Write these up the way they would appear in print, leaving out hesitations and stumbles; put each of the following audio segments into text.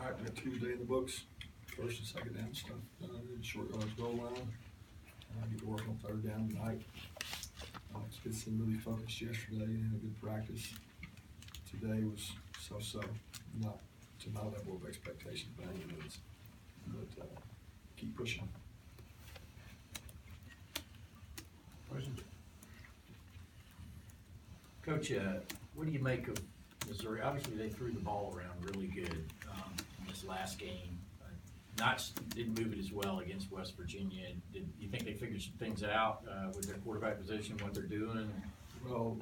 All right, we got Tuesday in the books, first and second down stuff, short yards goal line. Get to work on third down tonight. It's good seeing really focused yesterday and had a good practice. Today was so, not to my level of expectation by any means, but keep pushing. Coach, what do you make of Missouri? Obviously, they threw the ball around really good in this last game. Didn't move it as well against West Virginia. Did you think they figured some things out with their quarterback position, what they're doing? Well,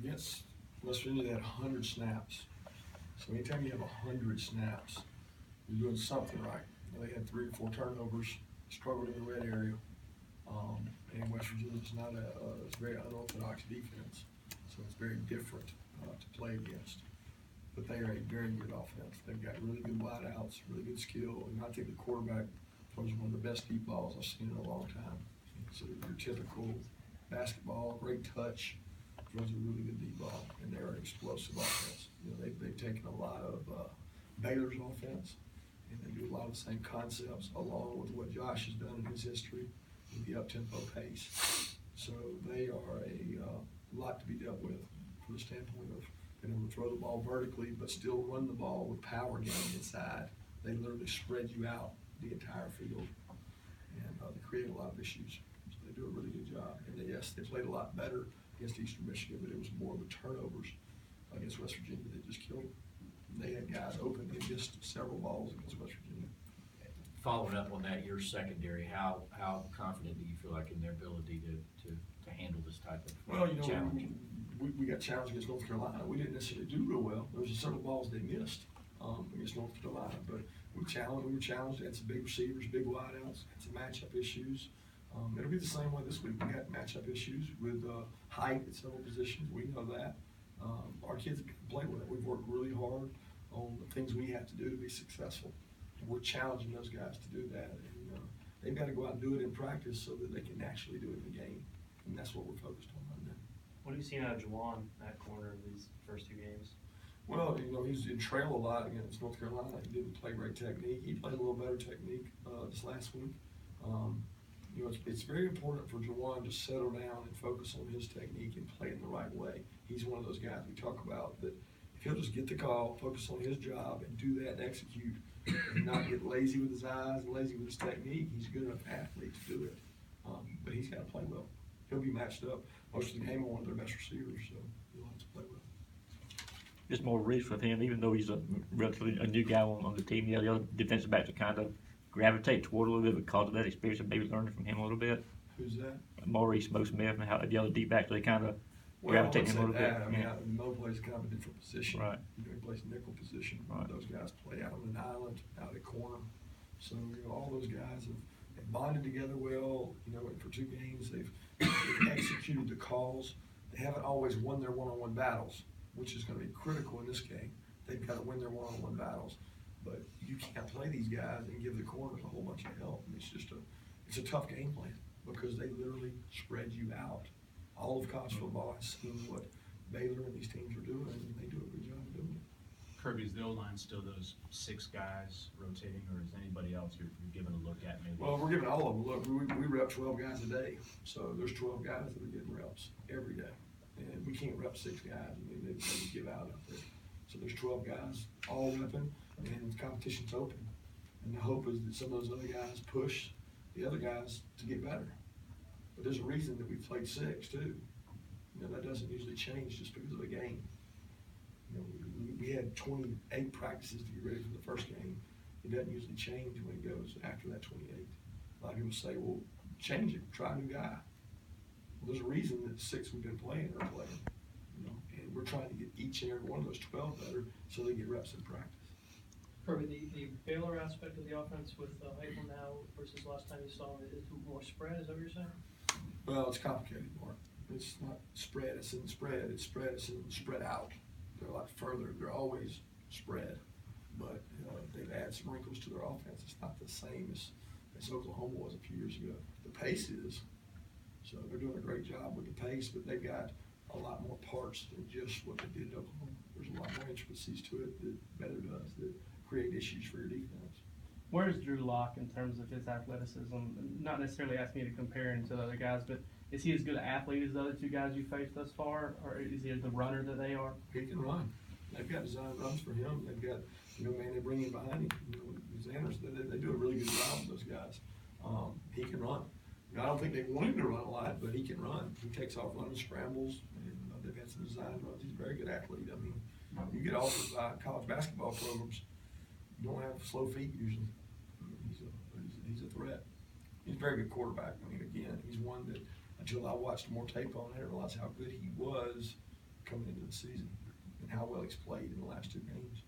against West Virginia, they had 100 snaps. So anytime you have 100 snaps, you're doing something right. They had 3 or 4 turnovers, struggled in the red area. And West Virginia's not it's a very unorthodox defense, so it's very different to play against. But they are a very good offense. They've got really good wideouts, really good skill, and I think the quarterback throws one of the best deep balls I've seen in a long time. So your typical basketball, great touch, throws a really good deep ball, and they're an explosive offense. They've taken a lot of Baylor's offense, and they do a lot of the same concepts along with what Josh has done in his history with the up-tempo pace. So they are a lot to be dealt with from the standpoint of being able to throw the ball vertically but still run the ball with power down the inside. They literally spread you out the entire field, and they create a lot of issues. So they do a really good job. And they played a lot better against Eastern Michigan, but it was more of the turnovers against West Virginia that just killed them. They had guys open. They missed several balls against West Virginia. Following up on that, your secondary, how confident do you feel like in their ability to handle this type of challenge? We got challenged against North Carolina. We didn't necessarily do real well. There was several balls they missed against North Carolina, but we were challenged. Had some big receivers, big wideouts, had some matchup issues. It'll be the same way this week. We got matchup issues with height at several positions. We know that. Our kids can play with it. We've worked really hard on the things we have to do to be successful. And we're challenging those guys to do that. And they've got to go out and do it in practice so that they can actually do it in the game. And that's what we're focused on right now. What have you seen out of Juwan at corner in these first 2 games? Well, he's in trail a lot against North Carolina. He didn't play great technique. He played a little better technique this last week. It's very important for Juwan to settle down and focus on his technique and play in the right way. He's one of those guys we talk about that if he'll just get the call, focus on his job, and do that and execute, and not get lazy with his eyes and lazy with his technique, he's a good enough athlete to do it. But he's got to play well. He'll be matched up most of the game on one of their best receivers, so he'll have to play well. Just more risk with him, even though he's a relatively new guy on the team. The other defensive backs are kind of gravitate toward a little bit because of that experience and maybe learning from him a little bit. Who's that? Maurice Smith and how the other deep backs, they kind of gravitate him a little bit. Mo plays kind of a different position. Right. He plays nickel position. Right. Those guys play out on an island, out at corner. So all those guys have bonded together well. And for 2 games they've executed the calls. They haven't always won their one-on-one battles, which is going to be critical in this game. They've got to win their one-on-one battles. But you can't play these guys and give the corners a whole bunch of help. It's a tough game plan because they literally spread you out. All of college football has seen what Baylor and these teams are doing, and they do a good job of doing it. Kirby, is the O-line still those 6 guys rotating, or is anybody else you're giving a look at maybe? Well, we're giving all of them a look. We rep 12 guys a day, so there's 12 guys that are getting reps every day. And we can't rep 6 guys. They give out there. So there's 12 guys all repping, and the competition's open. And the hope is that some of those other guys push the other guys to get better. But there's a reason that we played 6 too. That doesn't usually change just because of a game. We had 28 practices to get ready for the first game. It doesn't usually change when it goes after that 28. A lot of people say, well, change it, try a new guy. Well, there's a reason that 6 we've been playing are playing. And we're trying to get each and every one of those 12 better so they get reps in practice. Kirby, the Baylor aspect of the offense with April now versus last time you saw it, is more spread, is that what you're saying? Well, it's complicated, Mark. It's not spread, it's in spread. It's spread out. They're a lot further. They're always spread. But they've added some wrinkles to their offense. It's not the same as Oklahoma was a few years ago. The pace is. So they're doing a great job with the pace, but they've got a lot more parts than just what they did at Oklahoma. There's a lot more intricacies to it that Baylor does that create issues for your defense. Where's Drew Lock in terms of his athleticism? Not necessarily asking you to compare him to the other guys, but is he as good an athlete as the other two guys you faced thus far, or is he the runner that they are? He can run. They've got design runs for him. They've got, man, they bring him behind him. Xander's, they do a really good job with those guys. He can run. I don't think they want him to run a lot, but he can run. He takes off running scrambles, and they've had some design runs. He's a very good athlete. I mean, you get offered by college basketball programs, you don't have slow feet usually. I mean, he's a threat. He's a very good quarterback. I mean, again, he's one that until I watched more tape on, I didn't realize how good he was coming into the season and how well he's played in the last 2 games.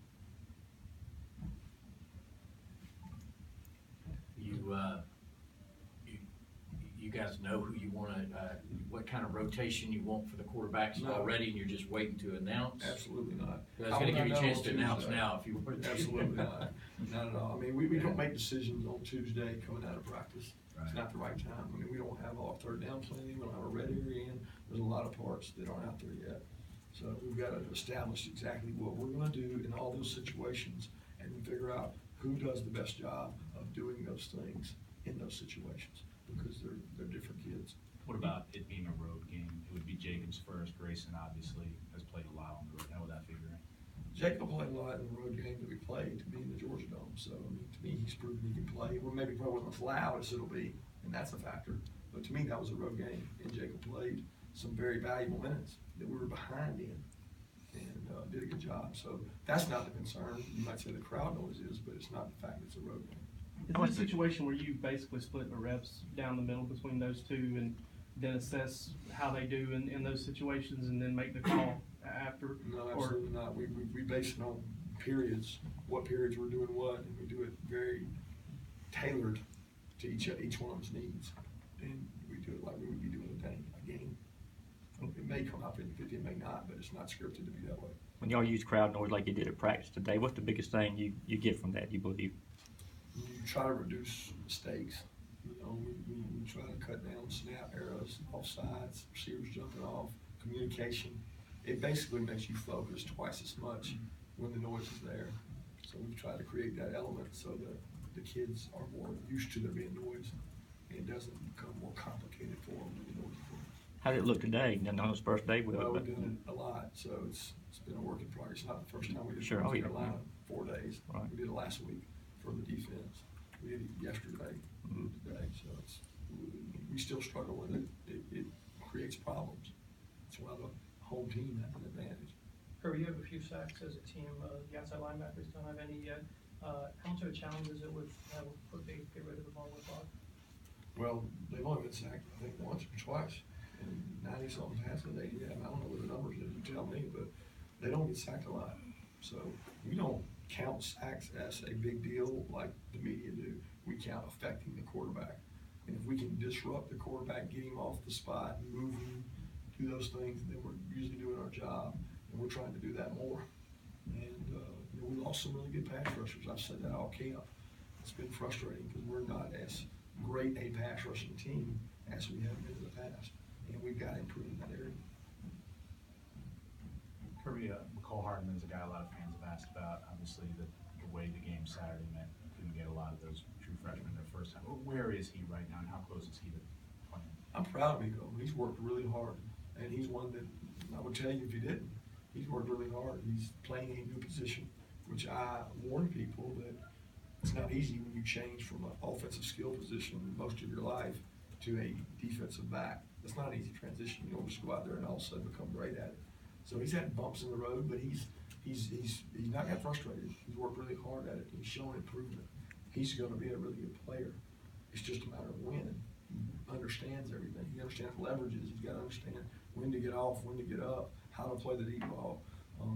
You guys know who you want to, what kind of rotation you want for the quarterbacks No. already, and you're just waiting to announce? Absolutely not. I was going to give you a chance to on announce Tuesday. now if you wanted to. Absolutely not. Not at all. I mean, we don't make decisions on Tuesday coming out of practice. Right. It's not the right time. I mean, we don't have our third down planning, we don't have a red area in. There's a lot of parts that aren't out there yet. So we've got to establish exactly what we're gonna do in all those situations and then figure out who does the best job of doing those things in those situations, because they're different kids. What about it being a road game? It would be Jacobs first. Grayson obviously has played a lot on the road. How would that figure in? Jacob played a lot in the road game that we played to be in the Georgia Dome, so I mean, to me, he's proven he can play. Well, maybe probably wasn't as loud as it'll be, and that's a factor. But to me, that was a road game, and Jacob played some very valuable minutes that we were behind in, and did a good job. So that's not the concern. You might say the crowd noise is, but it's not the fact it's a road game. Is there a situation where you basically split the reps down the middle between those two and then assess how they do in those situations and then make the call after? No, Or- absolutely not. We base it on periods, what periods we're doing what, and we do it very tailored to each one of them's needs. And we do it like we would be doing a game. It may come out 50-50, it may not, but it's not scripted to be that way. When y'all use crowd noise like you did at practice today, what's the biggest thing you get from that, you believe? You try to reduce mistakes. We try to cut down snap errors, offsides, receivers jumping off, communication. It basically makes you focus twice as much when the noise is there. So we've tried to create that element so that the kids are more used to there being noise, and it doesn't become more complicated for them when the noise is there. How did it look today? I know it's first day with it, Well, but we've done it a lot, so it's been a work in progress. It's not the first time we did Sure, it. oh, yeah. Carolina, 4 days. Right. We did it last week for the defense. We did it yesterday, today, so we still struggle with it. It creates problems. That's why the home team has an advantage. Kirby, you have a few sacks as a team. The outside linebackers don't have any yet. How much of a challenge is it with get rid of the ball with Lock? Well, they've only been sacked, I think, once or twice, and 90-something passes, I don't know what the numbers is, you tell me, but they don't get sacked a lot. So we don't count sacks as a big deal like the media do. We count affecting the quarterback. And if we can disrupt the quarterback, get him off the spot, move him, do those things, then we're usually doing our job, and we're trying to do that more. And we lost some really good pass rushers. I've said that all camp. It's been frustrating because we're not as great a pass rushing team as we have been in the past, and we've got to improve in that area. Kirby, McCall Hardman's a guy a lot of fans have asked about. Obviously, the way the game Saturday meant couldn't get a lot of those true freshmen their first time. Where is he right now, and how close is he to playing? I'm proud of him, though. He's worked really hard, and he's one that I would tell you if he didn't. He's worked really hard. He's playing a new position, which I warn people that it's not easy when you change from an offensive skill position most of your life to a defensive back. It's not an easy transition. You don't just go out there and all of a sudden become great at it. So he's had bumps in the road, but he's not got frustrated. He's worked really hard at it. He's shown improvement. He's going to be a really good player. It's just a matter of when. He understands everything. He understands leverages. He's got to understand when to get off, when to get up, how to play the deep ball.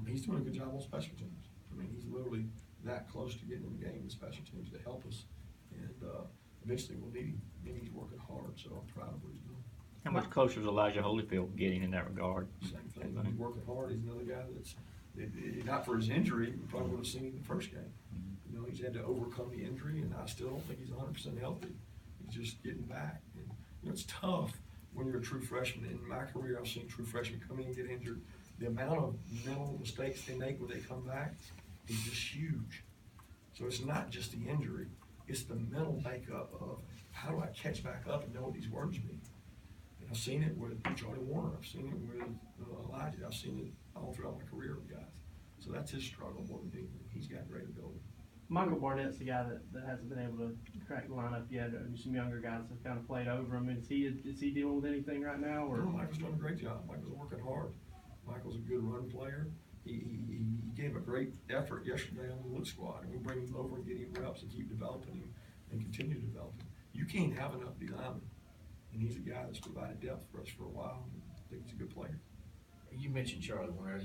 He's doing a good job on special teams. I mean, he's literally that close to getting in the game with special teams to help us. And eventually we'll need him. And he's working hard, so I'm proud of what he's doing. how much closer is Elijah Holyfield getting in that regard? Same thing. He's working hard. He's another guy that's, not for his injury, we probably would have seen him the first game. He's had to overcome the injury, and I still don't think he's 100% healthy. He's just getting back. And, it's tough when you're a true freshman. In my career, I've seen true freshmen come in and get injured. The amount of mental mistakes they make when they come back is just huge. So it's not just the injury, it's the mental makeup of how do I catch back up and know what these words mean? And I've seen it with Charlie Warner, I've seen it with Elijah, I've seen it all throughout my career with guys. So that's his struggle more than anything. He's got great ability. Michael Barnett's the guy that hasn't been able to crack the lineup yet. Some younger guys have kind of played over him. Is he dealing with anything right now? Or No, Michael's doing a great job. Michael's working hard. Michael's a good run player. He gave a great effort yesterday on the look squad, and we bring him over and get him reps and keep developing him and continue to develop him. You can't have enough D linemen, and he's a guy that's provided depth for us for a while. I think he's a good player. You mentioned Charlie Warner.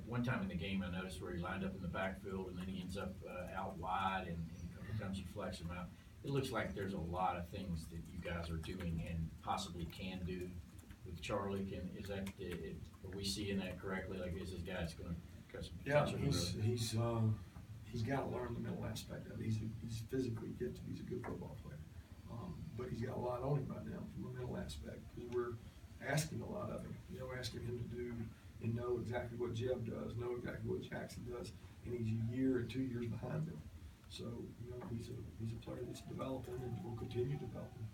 One time in the game, I noticed where he lined up in the backfield and then he ends up out wide, and a couple times you flex him out. It looks like there's a lot of things that you guys are doing and possibly can do with Charlie. Are we seeing that correctly? Like, is this guy's going to cut some Yeah, potential? he's got to learn the mental aspect of it. He's physically gifted. He's a good football player, but he's got a lot on him right now from a mental aspect. We're asking a lot of him. Asking him to do and know exactly what Jeb does, know exactly what Jackson does, and he's a year and 2 years behind them. So he's a player that's developing and will continue developing.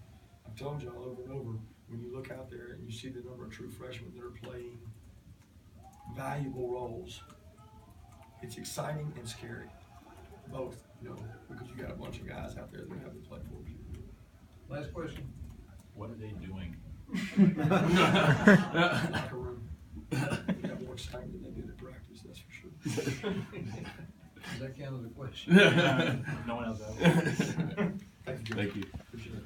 I've told y'all over and over, when you look out there and you see the number of true freshmen that are playing valuable roles, it's exciting and scary, both, because you got a bunch of guys out there that have to play for you. Last question. What are they doing? Locker room. They got more excitement than they did at practice, that's for sure. Does that count as a question? No one else. Thank you. Thank you. Appreciate it.